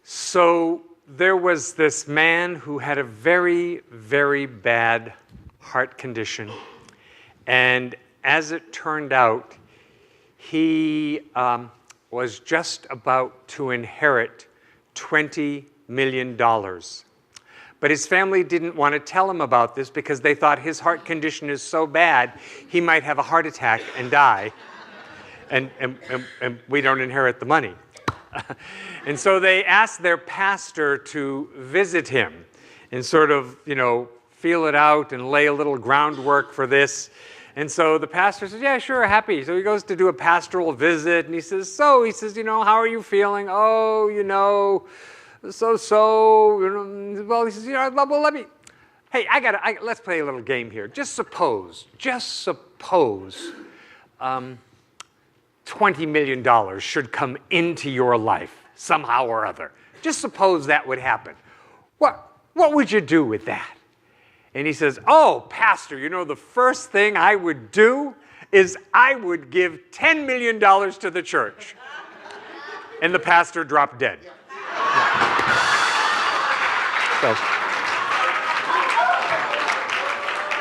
So there was this man who had a very, very bad heart condition. And as it turned out, he was just about to inherit $20 million. But his family didn't want to tell him about this because they thought his heart condition is so bad, he might have a heart attack and die. And we don't inherit the money. And so they asked their pastor to visit him and sort of, feel it out and lay a little groundwork for this. And so the pastor says, yeah, sure, happy. So he goes to do a pastoral visit, and he says, how are you feeling? Oh, well, he says, well, hey, let's play a little game here. Just suppose, $20 million should come into your life somehow or other. Just suppose that would happen. What would you do with that? And he says, oh, pastor, the first thing I would do is I would give $10 million to the church. And the pastor dropped dead. So,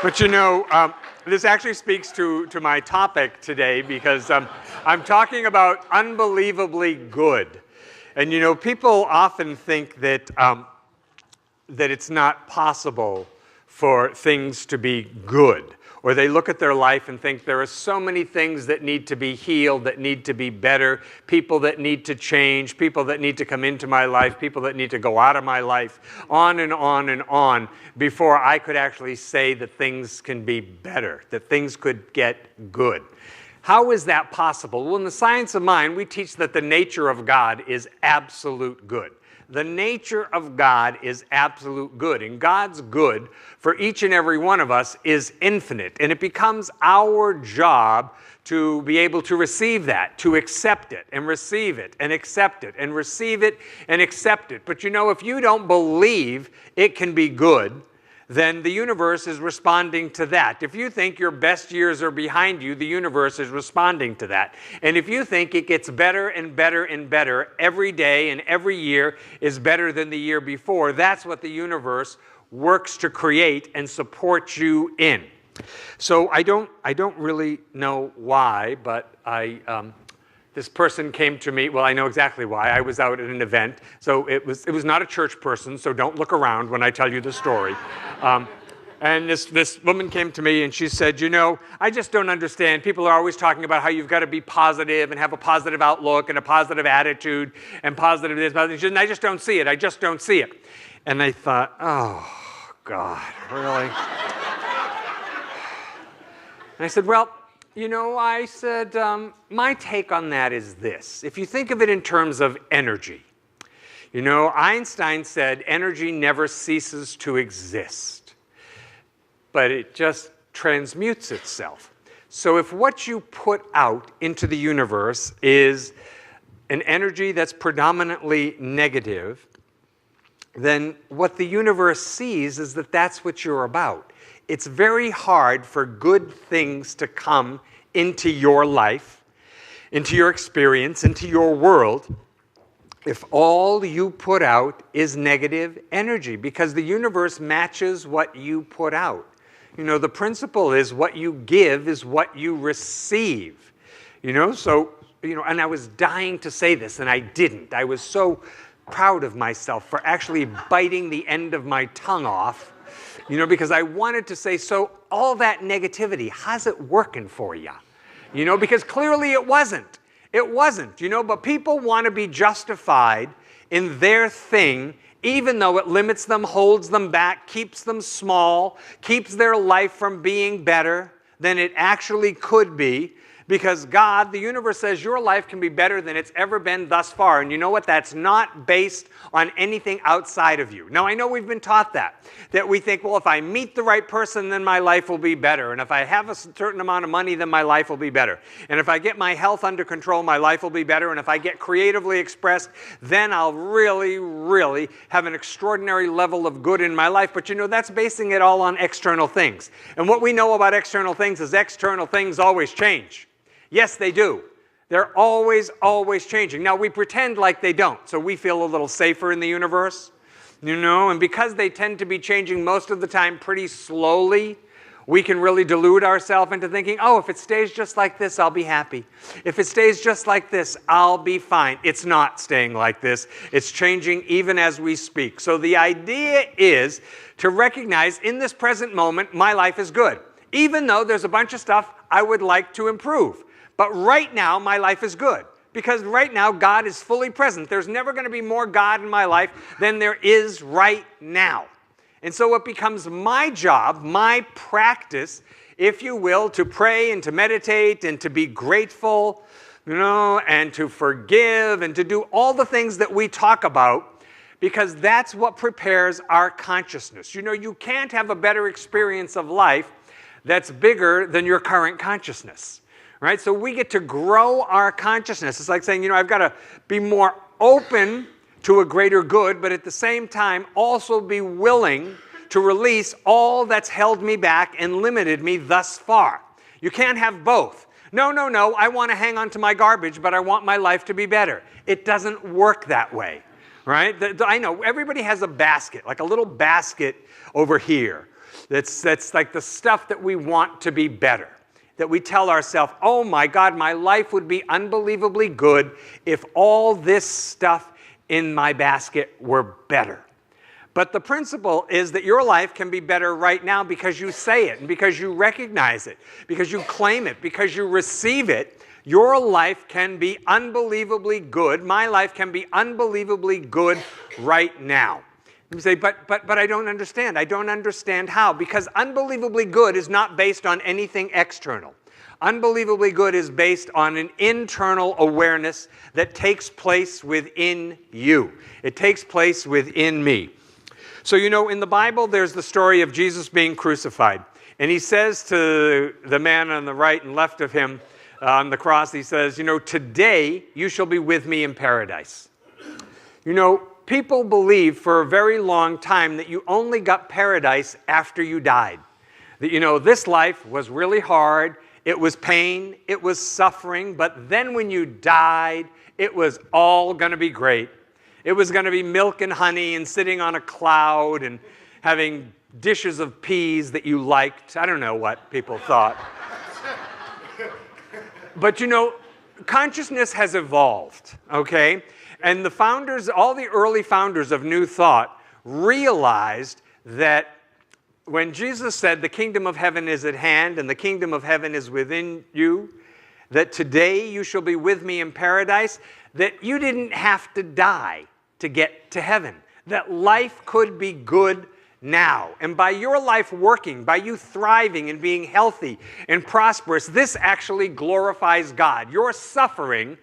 but this actually speaks to my topic today because I'm talking about unbelievably good. And people often think that it's not possible for things to be good. Or they look at their life and think there are so many things that need to be healed, that need to be better, people that need to change, people that need to come into my life, people that need to go out of my life, on and on and on, before I could actually say that things can be better, that things could get good. How is that possible? Well, in the science of mind, we teach that the nature of God is absolute good. The nature of God is absolute good, and God's good for each and every one of us is infinite, and it becomes our job to be able to receive that, to accept it, and receive it, and accept it, and receive it, and accept it. But if you don't believe it can be good, then the universe is responding to that. If you think your best years are behind you, the universe is responding to that. And if you think it gets better and better and better every day and every year is better than the year before, that's what the universe works to create and support you in. So I don't really know why, but this person came to me. Well, I know exactly why. I was out at an event. So it was not a church person, so don't look around when I tell you the story. And this woman came to me and she said, I just don't understand. People are always talking about how you've got to be positive and have a positive outlook and a positive attitude and positive this, positive. And I just don't see it. I just don't see it. And I thought, oh, God, really? And I said, well, my take on that is this. If you think of it in terms of energy, Einstein said energy never ceases to exist, but it just transmutes itself. So if what you put out into the universe is an energy that's predominantly negative, then what the universe sees is that that's what you're about. It's very hard for good things to come into your life, into your experience, into your world, if all you put out is negative energy, because the universe matches what you put out. The principle is what you give is what you receive. And I was dying to say this, and I didn't. I was so proud of myself for actually biting the end of my tongue off, because I wanted to say, so all that negativity, how's it working for you? Because clearly it wasn't. It wasn't, but people want to be justified in their thing, even though it limits them, holds them back, keeps them small, keeps their life from being better than it actually could be. Because God, the universe, says your life can be better than it's ever been thus far. And you know what? That's not based on anything outside of you. Now, I know we've been taught that we think, well, if I meet the right person, then my life will be better. And if I have a certain amount of money, then my life will be better. And if I get my health under control, my life will be better. And if I get creatively expressed, then I'll really, really have an extraordinary level of good in my life. But that's basing it all on external things. And what we know about external things is external things always change. Yes, they do. They're always, always changing. Now, we pretend like they don't, so we feel a little safer in the universe, and because they tend to be changing most of the time pretty slowly, we can really delude ourselves into thinking, oh, if it stays just like this, I'll be happy. If it stays just like this, I'll be fine. It's not staying like this. It's changing even as we speak. So the idea is to recognize in this present moment, my life is good, even though there's a bunch of stuff I would like to improve. But right now, my life is good, because right now, God is fully present. There's never going to be more God in my life than there is right now. And so it becomes my job, my practice, if you will, to pray and to meditate and to be grateful, and to forgive and to do all the things that we talk about, because that's what prepares our consciousness. You can't have a better experience of life that's bigger than your current consciousness, right? So we get to grow our consciousness. It's like saying, I've got to be more open to a greater good, but at the same time also be willing to release all that's held me back and limited me thus far. You can't have both. No, I want to hang on to my garbage, but I want my life to be better. It doesn't work that way, right? I know everybody has a basket, like a little basket over here. That's like the stuff that we want to be better. That we tell ourselves, oh my God, my life would be unbelievably good if all this stuff in my basket were better. But the principle is that your life can be better right now because you say it and because you recognize it, because you claim it, because you receive it. Your life can be unbelievably good. My life can be unbelievably good right now. You say, but I don't understand. I don't understand how. Because unbelievably good is not based on anything external. Unbelievably good is based on an internal awareness that takes place within you. It takes place within me. So, in the Bible, there's the story of Jesus being crucified. And he says to the man on the right and left of him on the cross, he says, today you shall be with me in paradise. People believed for a very long time that you only got paradise after you died. That, this life was really hard. It was pain, it was suffering, but then when you died, it was all going to be great. It was going to be milk and honey and sitting on a cloud and having dishes of peas that you liked. I don't know what people thought. But consciousness has evolved, okay? And the founders, all the early founders of New Thought realized that when Jesus said, the kingdom of heaven is at hand and the kingdom of heaven is within you, that today you shall be with me in paradise, that you didn't have to die to get to heaven. That life could be good now. And by your life working, by you thriving and being healthy and prosperous, this actually glorifies God. Your suffering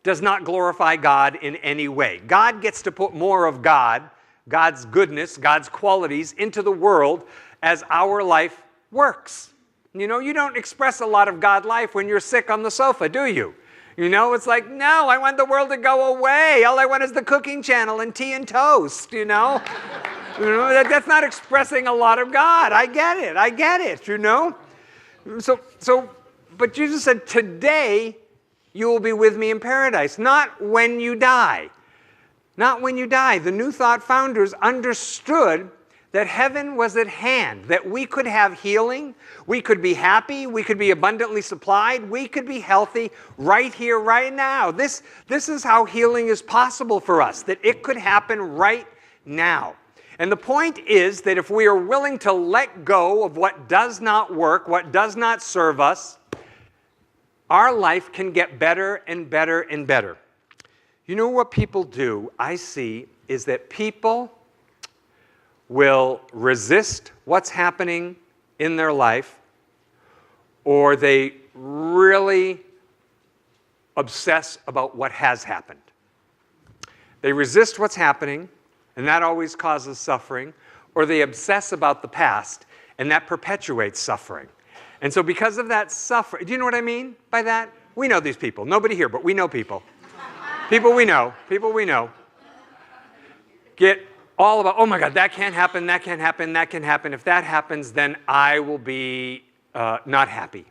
does not glorify God in any way. God gets to put more of God's goodness, God's qualities into the world as our life works. You don't express a lot of God life when you're sick on the sofa, do you? It's like, no, I want the world to go away. All I want is the cooking channel and tea and toast, That's not expressing a lot of God. I get it, So, but Jesus said, today you will be with me in paradise, not when you die. Not when you die. The New Thought founders understood that heaven was at hand, that we could have healing, we could be happy, we could be abundantly supplied, we could be healthy right here, right now. This is how healing is possible for us, that it could happen right now. And the point is that if we are willing to let go of what does not work, what does not serve us, our life can get better and better and better. What people do, I see, is that people will resist what's happening in their life, or they really obsess about what has happened. They resist what's happening, and that always causes suffering, or they obsess about the past, and that perpetuates suffering. And so because of that suffering, do you know what I mean by that? We know these people. Nobody here, but we know people. People we know. Get all about, oh my God, that can't happen, that can't happen, that can happen. If that happens, then I will be not happy.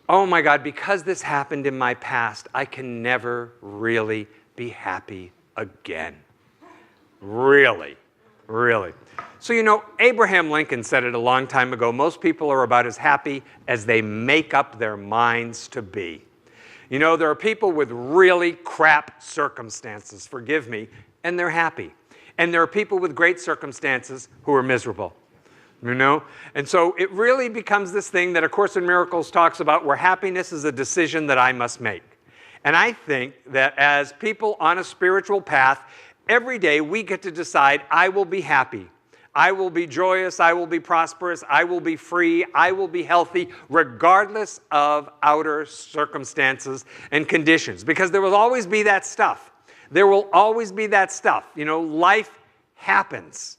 oh my God, because this happened in my past, I can never really be happy again. Really, really. So, you know, Abraham Lincoln said it a long time ago, most people are about as happy as they make up their minds to be. You know, there are people with really crap circumstances, forgive me, and they're happy. And there are people with great circumstances who are miserable. You know? And so it really becomes this thing that A Course in Miracles talks about, where happiness is a decision that I must make. And I think that as people on a spiritual path, every day we get to decide, I will be happy. I will be joyous. I will be prosperous. I will be free. I will be healthy, regardless of outer circumstances and conditions. Because there will always be that stuff. There will always be that stuff. You know, life happens.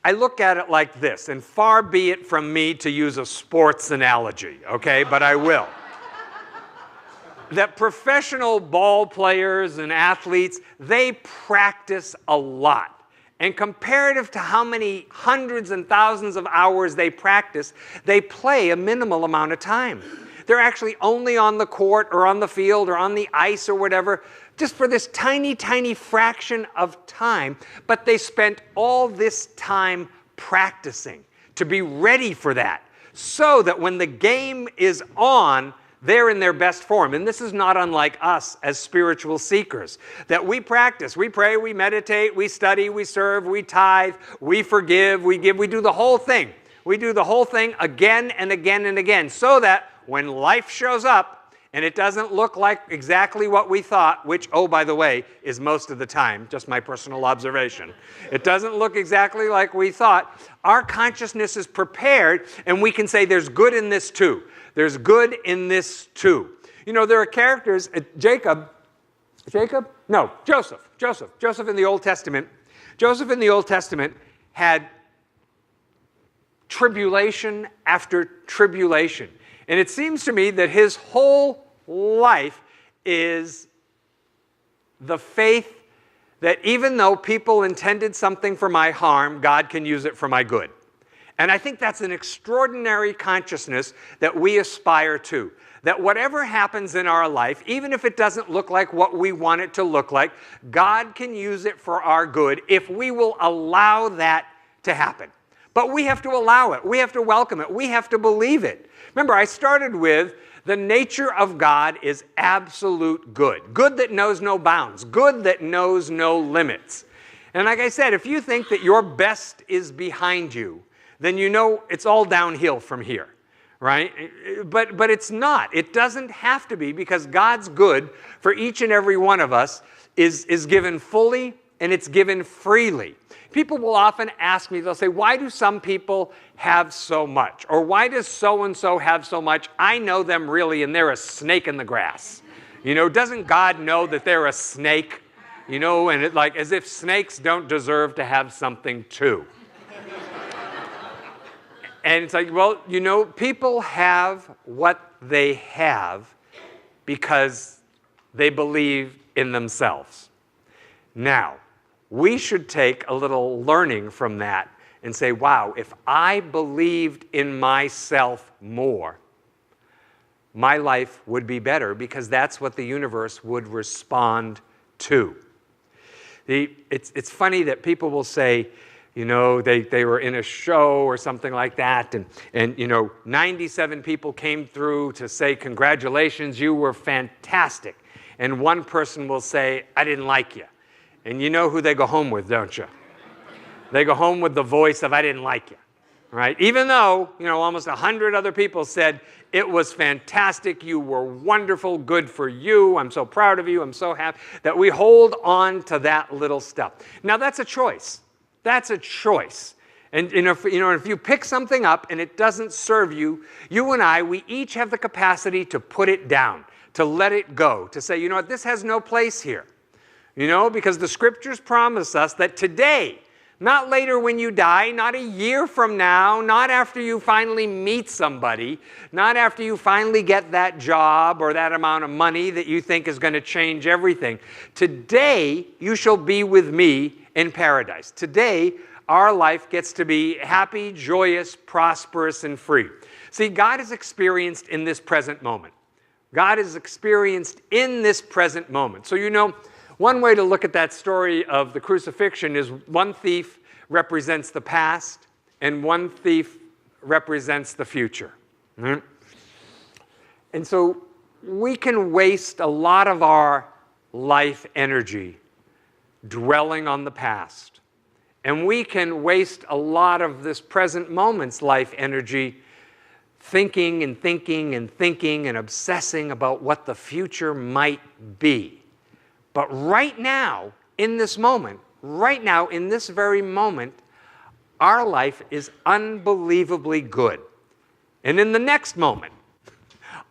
I look at it like this, and far be it from me to use a sports analogy, okay, but I will. That professional ball players and athletes, they practice a lot. And comparative to how many hundreds and thousands of hours they practice, they play a minimal amount of time. They're actually only on the court or on the field or on the ice or whatever, just for this tiny, tiny fraction of time, but they spent all this time practicing to be ready for that, so that when the game is on, they're in their best form. And this is not unlike us as spiritual seekers, that we practice, we pray, we meditate, we study, we serve, we tithe, we forgive, we give, we do the whole thing. We do the whole thing again and again and again, so that when life shows up, and it doesn't look like exactly what we thought, which, oh, by the way, is most of the time, just my personal observation. It doesn't look exactly like we thought. Our consciousness is prepared, and we can say there's good in this too. There's good in this too. You know, there are characters, Joseph in the Old Testament. Joseph in the Old Testament had tribulation after tribulation. And it seems to me that his whole life is the faith that even though people intended something for my harm, God can use it for my good. And I think that's an extraordinary consciousness that we aspire to. That whatever happens in our life, even if it doesn't look like what we want it to look like, God can use it for our good if we will allow that to happen. But we have to allow it. We have to welcome it. We have to believe it. Remember, I started with the nature of God is absolute good. Good that knows no bounds. Good that knows no limits. And like I said, if you think that your best is behind you, then you know it's all downhill from here, right? But it's not. It doesn't have to be, because God's good for each and every one of us is given fully, and it's given freely. People will often ask me, they'll say, why do some people have so much? Or why does so-and-so have so much? I know them really, and they're a snake in the grass. You know, doesn't God know that they're a snake? You know, and like as if snakes don't deserve to have something too. And it's like, well, you know, people have what they have because they believe in themselves. Now, we should take a little learning from that and say, wow, if I believed in myself more, my life would be better, because that's what the universe would respond to. It's funny that people will say, you know, they were in a show or something like that, and you know, 97 people came through to say, congratulations, you were fantastic. And one person will say, I didn't like you. And you know who they go home with, don't you? They go home with the voice of, I didn't like you, right? Even though, you know, almost 100 other people said, it was fantastic, you were wonderful, good for you, I'm so proud of you, I'm so happy, that we hold on to that little stuff. Now, that's a choice. That's a choice. And if you pick something up and it doesn't serve you, you and I, we each have the capacity to put it down, to let it go, to say, you know what, this has no place here. You know, because the scriptures promise us that today, not later when you die, not a year from now, not after you finally meet somebody, not after you finally get that job or that amount of money that you think is going to change everything. Today, you shall be with me in paradise. Today, our life gets to be happy, joyous, prosperous, and free. See, God is experienced in this present moment. God is experienced in this present moment. So one way to look at that story of the crucifixion is one thief represents the past and one thief represents the future. Mm-hmm. And so we can waste a lot of our life energy dwelling on the past. And we can waste a lot of this present moment's life energy thinking and thinking and thinking and obsessing about what the future might be. But right now, in this moment, right now, in this very moment, our life is unbelievably good. And in the next moment,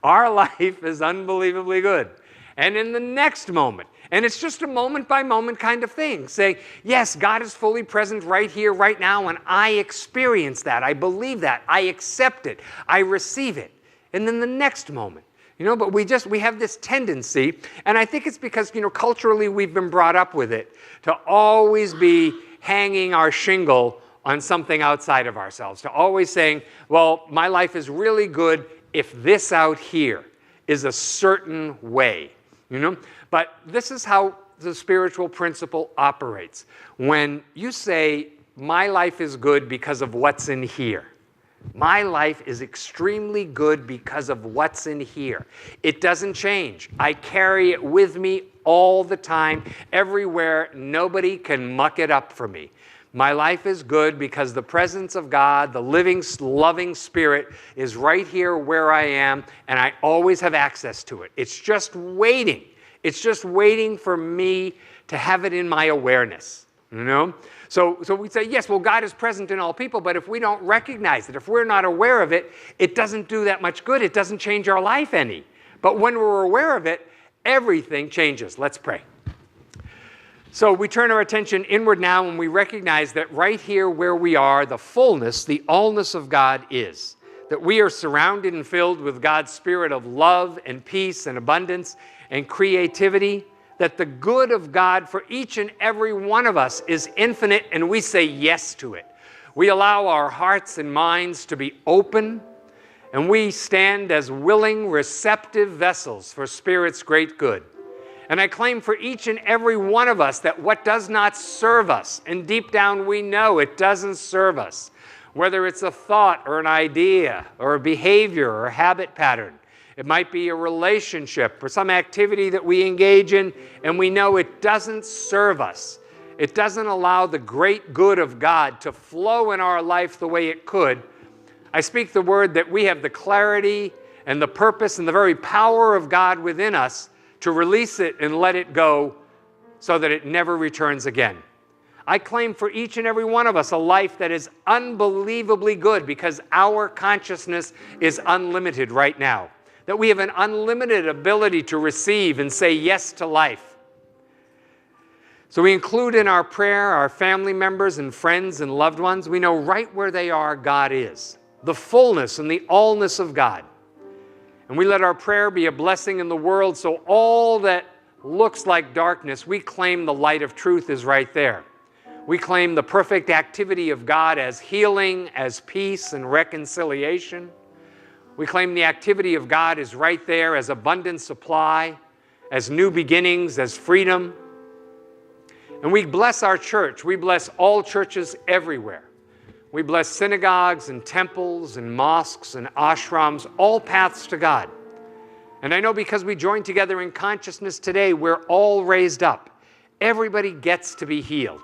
our life is unbelievably good. And in the next moment, and it's just a moment-by-moment kind of thing, saying, yes, God is fully present right here, right now, and I experience that. I believe that. I accept it. I receive it. And then the next moment. But we have this tendency, and I think it's because, culturally we've been brought up with it, to always be hanging our shingle on something outside of ourselves, to always saying, well, my life is really good if this out here is a certain way, But this is how the spiritual principle operates. When you say, my life is good because of what's in here, my life is extremely good because of what's in here. It doesn't change. I carry it with me all the time, everywhere. Nobody can muck it up for me. My life is good because the presence of God, the living, loving Spirit, is right here where I am, and I always have access to it. It's just waiting. It's just waiting for me to have it in my awareness, So we say, yes, well, God is present in all people, but if we don't recognize it, if we're not aware of it, it doesn't do that much good. It doesn't change our life any. But when we're aware of it, everything changes. Let's pray. So we turn our attention inward now and we recognize that right here where we are, the fullness, the allness of God is. That we are surrounded and filled with God's spirit of love and peace and abundance and creativity. That the good of God for each and every one of us is infinite, and we say yes to it. We allow our hearts and minds to be open, and we stand as willing, receptive vessels for Spirit's great good. And I claim for each and every one of us that what does not serve us, and deep down we know it doesn't serve us, whether it's a thought or an idea or a behavior or a habit pattern, it might be a relationship or some activity that we engage in, and we know it doesn't serve us. It doesn't allow the great good of God to flow in our life the way it could. I speak the word that we have the clarity and the purpose and the very power of God within us to release it and let it go so that it never returns again. I claim for each and every one of us a life that is unbelievably good because our consciousness is unlimited right now. That we have an unlimited ability to receive and say yes to life. So we include in our prayer our family members and friends and loved ones. We know right where they are, God is. The fullness and the allness of God. And we let our prayer be a blessing in the world, so all that looks like darkness, we claim the light of truth is right there. We claim the perfect activity of God as healing, as peace and reconciliation. We claim the activity of God is right there as abundant supply, as new beginnings, as freedom. And we bless our church. We bless all churches everywhere. We bless synagogues and temples and mosques and ashrams, all paths to God. And I know because we join together in consciousness today, we're all raised up. Everybody gets to be healed.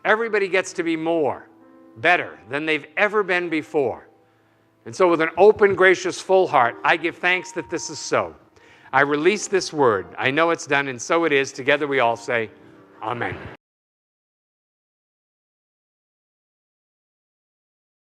Everybody gets to be more, better than they've ever been before. And so with an open, gracious, full heart, I give thanks that this is so. I release this word. I know it's done, and so it is. Together we all say, Amen.